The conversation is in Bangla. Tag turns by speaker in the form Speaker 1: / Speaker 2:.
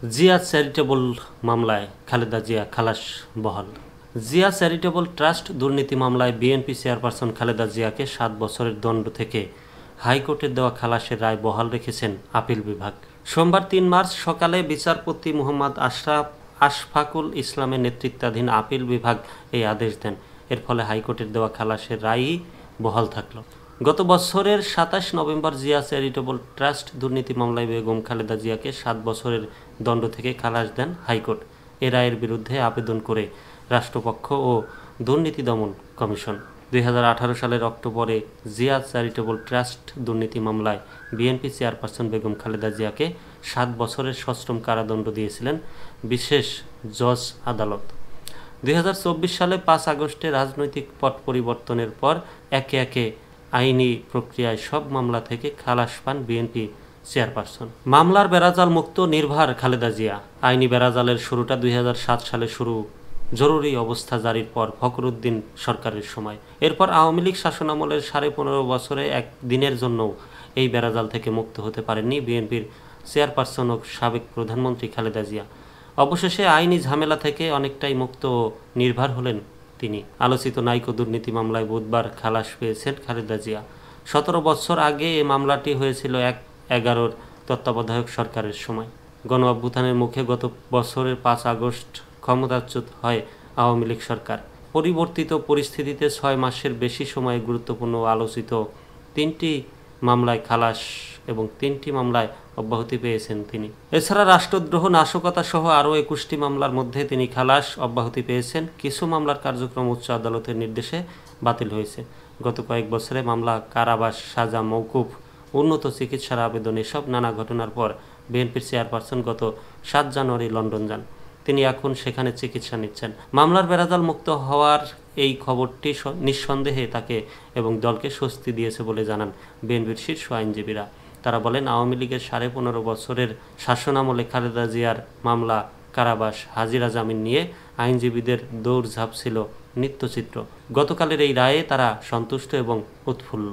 Speaker 1: জিয়া চ্যারিটেবল মামলায় খালেদা জিয়া খালাস বহাল। জিয়া চ্যারিটেবল ট্রাস্ট দুর্নীতি মামলায় বিএনপি চেয়ারপারসন খালেদা জিয়াকে ৭ বছরের দণ্ড থেকে হাইকোর্টের দেওয়া খালাসের রায় বহাল রেখেছেন আপিল বিভাগ। সোমবার ৩ মার্চ সকালে বিচারপতি মোহাম্মদ আশফাকুল ইসলামের নেতৃত্বাধীন আপিল বিভাগ এই আদেশ দেন। এর ফলে হাইকোর্টের দেওয়া খালাসের রায়ই বহাল থাকল। গত বছরের ২৭ নভেম্বর জিয়া চ্যারিটেবল ট্রাস্ট দুর্নীতি মামলায় বেগম খালেদা জিয়াকে ৭ বছরের দণ্ড থেকে খালাস দেন হাইকোর্ট। এ রায়ের বিরুদ্ধে আবেদন করে রাষ্ট্রপক্ষ ও দুর্নীতি দমন কমিশন ২০১৮ সালের অক্টোবরে জিয়া চ্যারিটেবল ট্রাস্ট দুর্নীতি মামলায় বিএনপি চেয়ারপারসন বেগম খালেদা জিয়াকে ৭ বছরের সশ্রম কারাদণ্ড দিয়েছিলেন বিশেষ জজ আদালত। ২০২৪ সালে ৫ আগস্টে রাজনৈতিক পট পরিবর্তনের পর একে একে আইনি প্রক্রিয়ায় সব মামলা থেকে খালাস পান বিএনপি চেয়ারপারসন। মামলার বেড়াজাল মুক্ত নির্ভর খালেদা জিয়া। আইনি বেড়াজালের শুরুটা ২০০৭ সালে শুরু, জরুরি অবস্থা জারির পর ফখরুদ্দিন সরকারের সময়। এরপর আওয়ামী লীগ শাসনামলের ১৫.৫ বছরে এক দিনের জন্যও এই বেড়াজাল থেকে মুক্ত হতে পারেননি বিএনপির চেয়ারপারসন ও সাবেক প্রধানমন্ত্রী খালেদা জিয়া। অবশেষে আইনি ঝামেলা থেকে অনেকটাই মুক্ত ও নির্ভর হলেন তিনি। আলোচিত নাইকো দুর্নীতি মামলায় বুধবার খালাস পেয়েছেন খালেদা জিয়া। ১৭ বছর আগে এ মামলাটি হয়েছিল ১/১১ তত্ত্বাবধায়ক সরকারের সময়। গণ অভ্যুত্থানের মুখে গত বছরের ৫ আগস্ট ক্ষমতাচ্যুত হয় আওয়ামী লীগ সরকার। পরিবর্তিত পরিস্থিতিতে ৬ মাসের বেশি সময়ে গুরুত্বপূর্ণ আলোচিত ৩টি মামলায় খালাস এবং ৩টি মামলায় অব্যাহতি পেয়েছেন তিনি। এছাড়া রাষ্ট্রদ্রোহ, নাশকতা সহ আরও ২১টি মামলার মধ্যে তিনি খালাস, অব্যাহতি পেয়েছেন। কিছু মামলার কার্যক্রম উচ্চ আদালতের নির্দেশে বাতিল হয়েছে। গত কয়েক বছরে মামলা, কারাবাস, সাজা মওকুফ, উন্নত চিকিৎসার আবেদন, এসব নানা ঘটনার পর বিএনপির চেয়ারপারসন গত ৭ জানুয়ারি লন্ডন যান। তিনি এখন সেখানে চিকিৎসা নিচ্ছেন। মামলার বেড়াজাল মুক্ত হওয়ার এই খবরটি নিঃসন্দেহে তাকে এবং দলকে স্বস্তি দিয়েছে বলে জানান বিএনপির শীর্ষ আইনজীবীরা। তারা বলেন, আওয়ামী লীগের ১৫.৫ বছরের শাসনামলে খালেদা জিয়ার মামলা, কারাবাস, হাজিরা জামিন নিয়ে আইনজীবীদের দৌড়ঝাঁপ ছিল নিত্যচিত্র। গতকালের এই রায়ে তারা সন্তুষ্ট এবং উৎফুল্ল।